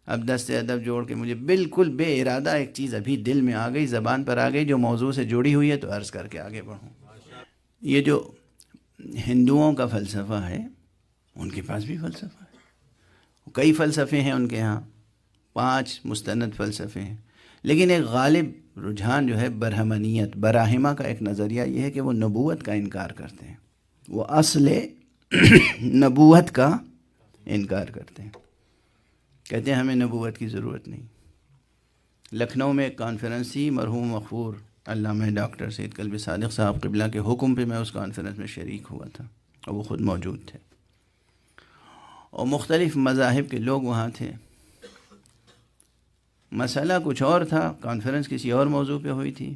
اب دست ادب جوڑ کے مجھے بالکل بے ارادہ ایک چیز ابھی دل میں آ گئی، زبان پر آ گئی، جو موضوع سے جڑی ہوئی ہے، تو عرض کر کے آگے بڑھوں۔ یہ جو ہندوؤں کا فلسفہ ہے، ان کے پاس بھی فلسفہ ہے، کئی فلسفے ہیں ان کے ہاں، 5 مستند فلسفے ہیں، لیکن ایک غالب رجحان جو ہے برہمنیت، براہمہ کا ایک نظریہ یہ ہے کہ وہ نبوت کا انکار کرتے ہیں، وہ اصل نبوت کا انکار کرتے ہیں، کہتے ہیں ہمیں نبوت کی ضرورت نہیں۔ لکھنؤ میں ایک کانفرنس تھی، مرحوم مغفور علامہ ڈاکٹر سید قلبی صادق صاحب قبلہ کے حکم پہ میں اس کانفرنس میں شریک ہوا تھا، اور وہ خود موجود تھے، اور مختلف مذاہب کے لوگ وہاں تھے۔ مسئلہ کچھ اور تھا، کانفرنس کسی اور موضوع پہ ہوئی تھی۔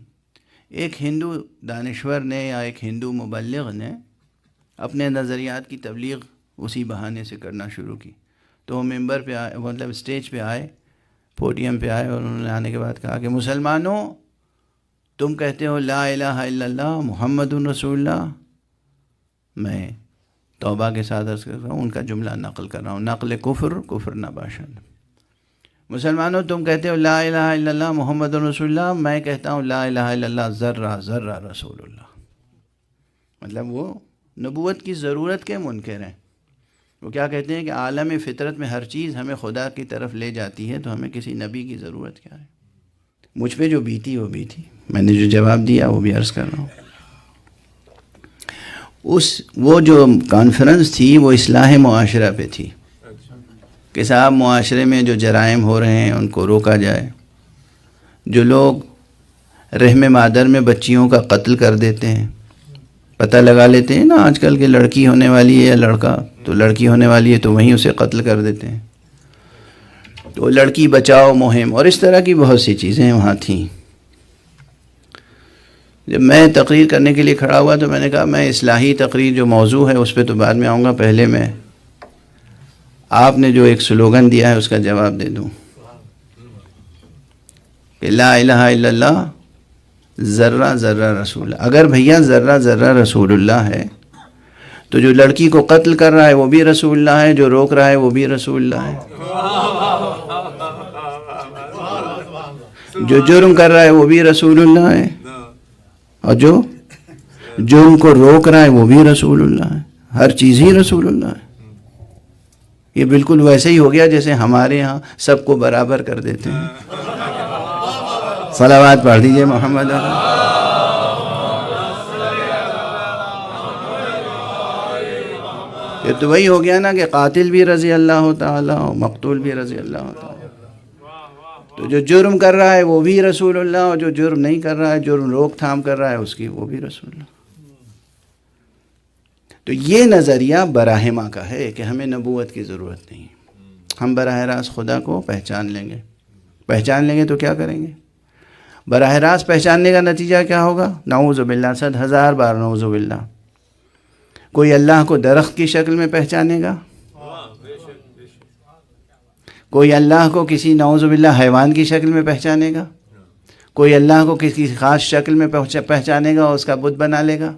ایک ہندو دانشور نے یا ایک ہندو مبلغ نے اپنے نظریات کی تبلیغ اسی بہانے سے کرنا شروع کی، تو وہ ممبر پہ آئے، مطلب اسٹیج پہ آئے، پوڈیم پہ آئے، اور انہوں نے آنے کے بعد کہا کہ مسلمانوں، تم کہتے ہو لا الہ الا اللہ محمد رسول اللہ، میں توبہ کے ساتھ عرض کر رہا ہوں، ان کا جملہ نقل کر رہا ہوں، نقل کفر، کفر نباشد۔ مسلمانوں، تم کہتے ہو لا الہ الا اللہ محمد رسول اللہ، میں کہتا ہوں لا الہ الا اللہ ذرہ ذرہ رسول اللہ۔ مطلب وہ نبوت کی ضرورت کے منکر ہیں۔ وہ کیا کہتے ہیں کہ عالم فطرت میں ہر چیز ہمیں خدا کی طرف لے جاتی ہے، تو ہمیں کسی نبی کی ضرورت کیا ہے؟ مجھ پہ جو بیتی وہ بیتی، میں نے جو جواب دیا وہ بھی عرض کر رہا ہوں۔ وہ جو کانفرنس تھی وہ اصلاح معاشرہ پہ تھی، کہ صاحب معاشرے میں جو جرائم ہو رہے ہیں ان کو روکا جائے، جو لوگ رحم مادر میں بچیوں کا قتل کر دیتے ہیں، پتہ لگا لیتے ہیں نا آج کل کہ لڑکی ہونے والی ہے یا لڑکا، تو لڑکی ہونے والی ہے تو وہیں اسے قتل کر دیتے ہیں، تو لڑکی بچاؤ مہم اور اس طرح کی بہت سی چیزیں وہاں تھیں۔ جب میں تقریر کرنے کے لیے کھڑا ہوا تو میں نے کہا میں اصلاحی تقریر جو موضوع ہے اس پہ تو بعد میں آؤں گا، پہلے میں آپ نے جو ایک سلوگن دیا ہے اس کا جواب دے دوں کہ لا الہ الا اللہ ذرہ ذرہ رسول۔ اگر بھیا ذرہ ذرہ رسول اللہ ہے تو جو لڑکی کو قتل کر رہا ہے وہ بھی رسول اللہ ہے، جو روک رہا ہے وہ بھی رسول اللہ ہے، جو جرم کر رہا ہے وہ بھی رسول اللہ ہے، اور جو جرم کو روک رہا ہے وہ بھی رسول اللہ ہے، ہر چیز ہی رسول اللہ ہے۔ یہ بالکل ویسے ہی ہو گیا جیسے ہمارے ہاں سب کو برابر کر دیتے ہیں۔ صلوات پڑھ دیجئے محمد۔ یہ تو وہی ہو گیا نا کہ قاتل بھی رضی اللہ تعالیٰ اور مقتول بھی رضی اللہ تعالیٰ، تو جو جرم کر رہا ہے وہ بھی رسول اللہ، اور جو جرم نہیں کر رہا ہے، جرم روک تھام کر رہا ہے اس کی، وہ بھی رسول اللہ۔ تو یہ نظریہ براہمہ کا ہے کہ ہمیں نبوت کی ضرورت نہیں، ہم براہ راست خدا کو پہچان لیں گے۔ پہچان لیں گے تو کیا کریں گے؟ براہ راست پہچاننے کا نتیجہ کیا ہوگا؟ نعوذ باللہ، 100,000 بار نعوذ باللہ۔ کوئی اللہ کو درخت کی شکل میں پہچانے گا، کوئی اللہ کو کسی نعوذ باللہ حیوان کی شکل میں پہچانے گا، کوئی اللہ کو کسی خاص شکل میں پہچانے گا اور اس کا بت بنا لے گا۔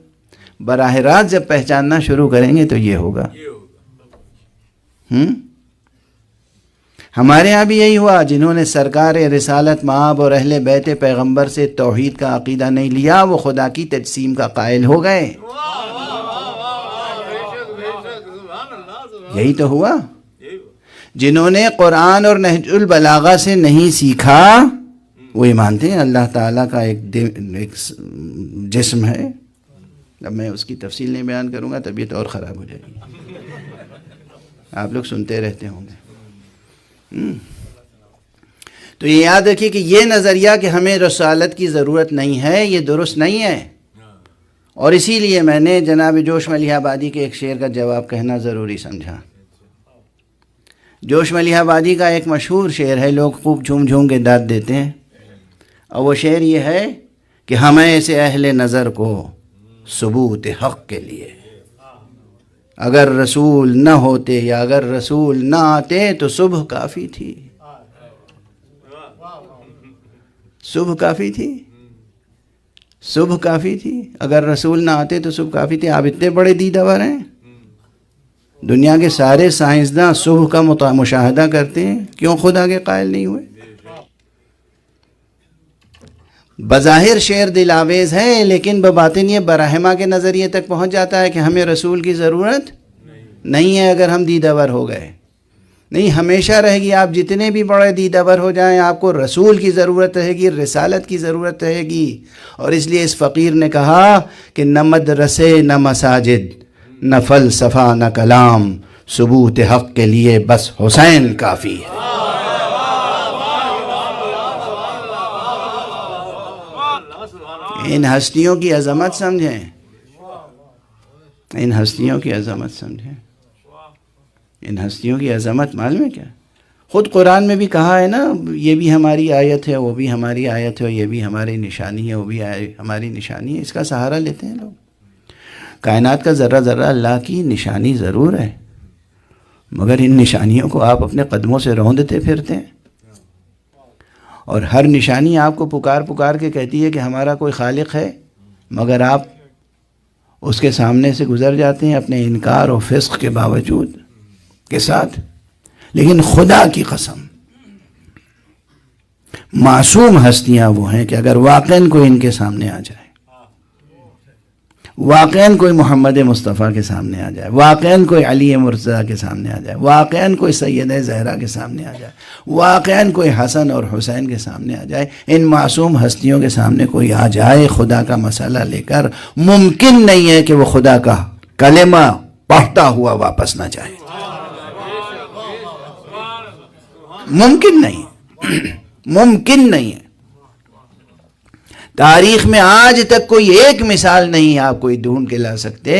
براہ راست جب پہچاننا شروع کریں گے تو یہ ہوگا۔ ہمارے ہاں بھی یہی ہوا، جنہوں نے سرکار رسالت مآب اور اہل بیت پیغمبر سے توحید کا عقیدہ نہیں لیا، وہ خدا کی تجسیم کا قائل ہو گئے۔ یہی تو ہوا۔ جنہوں نے قرآن اور نہج البلاغہ سے نہیں سیکھا، وہ یہ مانتے ہیں اللہ تعالیٰ کا ایک جسم ہے۔ اب میں اس کی تفصیل نہیں بیان کروں گا، طبیعت اور خراب ہو جائے گی، آپ لوگ سنتے رہتے ہوں گے۔ تو یہ یاد رکھیے کہ یہ نظریہ کہ ہمیں رسالت کی ضرورت نہیں ہے، یہ درست نہیں ہے، اور اسی لیے میں نے جناب جوش ملیح آبادی کے ایک شعر کا جواب کہنا ضروری سمجھا۔ جوش ملیح آبادی کا ایک مشہور شعر ہے، لوگ خوب جھوم جھوم کے داد دیتے ہیں، اور وہ شعر یہ ہے کہ ہم ایسے اہل نظر کو ثبوت حق کے لیے، اگر رسول نہ ہوتے یا اگر رسول نہ آتے تو صبح کافی تھی۔ صبح کافی تھی، صبح کافی تھی، اگر رسول نہ آتے تو صبح کافی تھی۔ آپ اتنے بڑے دیدہ ور ہیں، دنیا کے سارے سائنسداں صبح کا مشاہدہ کرتے ہیں، کیوں خدا کے قائل نہیں ہوئے؟ بظاہر شعر دل آویز ہے، لیکن بباطن یہ برہما کے نظریے تک پہنچ جاتا ہے کہ ہمیں رسول کی ضرورت نہیں ہے اگر ہم دیدہ ور ہو گئے۔ نہیں، ہمیشہ رہے گی، آپ جتنے بھی بڑے دیدہ ور ہو جائیں آپ کو رسول کی ضرورت رہے گی، رسالت کی ضرورت رہے گی۔ اور اس لیے اس فقیر نے کہا کہ نہ مدرسے نہ مساجد، نہ فلسفہ نہ کلام، ثبوت حق کے لیے بس حسین کافی ہے۔ ان ہستیوں کی عظمت سمجھیں، ان ہستیوں کی عظمت سمجھیں، ان ہستیوں کی عظمت معلوم ہے کیا؟ خود قرآن میں بھی کہا ہے نا، یہ بھی ہماری آیت ہے، وہ بھی ہماری آیت ہے، یہ بھی ہماری نشانی ہے، وہ بھی ہماری نشانی ہے۔ اس کا سہارا لیتے ہیں لوگ۔ کائنات کا ذرہ ذرہ اللہ کی نشانی ضرور ہے، مگر ان نشانیوں کو آپ اپنے قدموں سے روندتے پھرتے ہیں، اور ہر نشانی آپ کو پکار پکار کے کہتی ہے کہ ہمارا کوئی خالق ہے، مگر آپ اس کے سامنے سے گزر جاتے ہیں اپنے انکار و فسق کے باوجود کے ساتھ۔ لیکن خدا کی قسم، معصوم ہستیاں وہ ہیں کہ اگر واقعاً کوئی ان کے سامنے آ جائے، واقعاً کوئی محمد مصطفیٰ کے سامنے آ جائے، واقعاً کوئی علی مرتضیٰ کے سامنے آ جائے، واقعاً کوئی سیدہ زہرا کے سامنے آ جائے، واقعاً کوئی حسن اور حسین کے سامنے آ جائے، ان معصوم ہستیوں کے سامنے کوئی آ جائے خدا کا مسئلہ لے کر، ممکن نہیں ہے کہ وہ خدا کا کلمہ پڑھتا ہوا واپس نہ جائے۔ ممکن نہیں، ممکن نہیں ہے۔ تاریخ میں آج تک کوئی ایک مثال نہیں آپ کوئی ڈھونڈ کے لا سکتے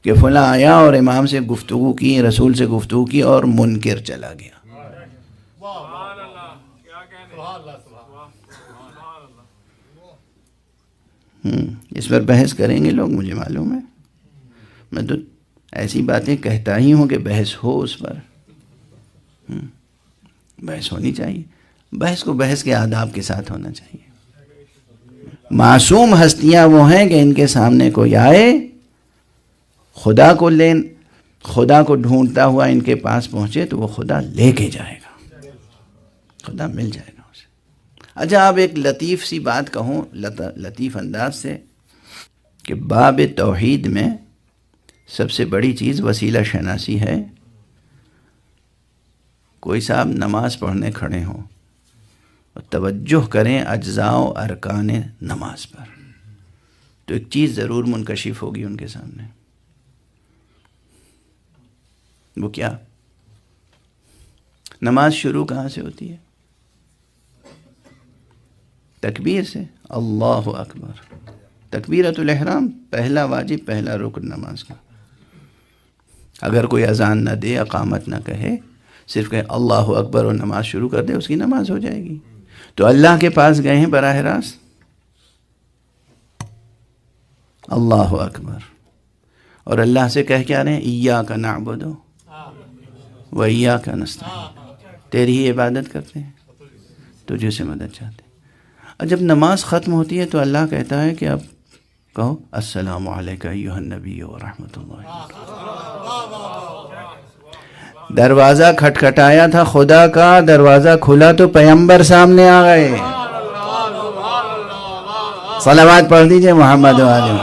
کہ فلاں آیا اور امام سے گفتگو کی، رسول سے گفتگو کی اور منکر چلا گیا۔ اس پر بحث کریں گے لوگ، مجھے معلوم ہے، میں تو ایسی باتیں کہتا ہی ہوں کہ بحث ہو اس پر، بحث ہونی چاہیے۔ بحث کو بحث کے آداب کے ساتھ ہونا چاہیے۔ معصوم ہستیاں وہ ہیں کہ ان کے سامنے کوئی آئے، خدا کو ڈھونڈتا ہوا ان کے پاس پہنچے تو وہ خدا لے کے جائے گا، خدا مل جائے گا اسے۔ اچھا، اب ایک لطیف سی بات کہوں لطیف انداز سے کہ باب توحید میں سب سے بڑی چیز وسیلہ شناسی ہے۔ کوئی صاحب نماز پڑھنے کھڑے ہوں اور توجہ کریں اجزاء و ارکان نماز پر، تو ایک چیز ضرور منکشف ہوگی ان کے سامنے۔ وہ کیا؟ نماز شروع کہاں سے ہوتی ہے؟ تکبیر سے، اللہ اکبر، تکبیرۃ الاحرام، پہلا واجب، پہلا رکن نماز کا۔ اگر کوئی اذان نہ دے، اقامت نہ کہے، صرف کہ اللہ اکبر اور نماز شروع کر دے، اس کی نماز ہو جائے گی۔ تو اللہ کے پاس گئے ہیں براہ راست، اللہ اکبر، اور اللہ سے کہہ کیا رہے ہیں؟ ایاک نعبد و ایاک نستعین، تیری ہی عبادت کرتے ہیں، تجھے سے مدد چاہتے ہیں۔ اور جب نماز ختم ہوتی ہے تو اللہ کہتا ہے کہ اب کہو السلام علیکہ ایھا النبی ورحمۃ اللہ۔ دروازہ کھٹکھٹایا تھا خدا کا، دروازہ کھلا تو پیغمبر سامنے آ گئے۔ صلوات پڑھ دیجئے محمد و آلہ۔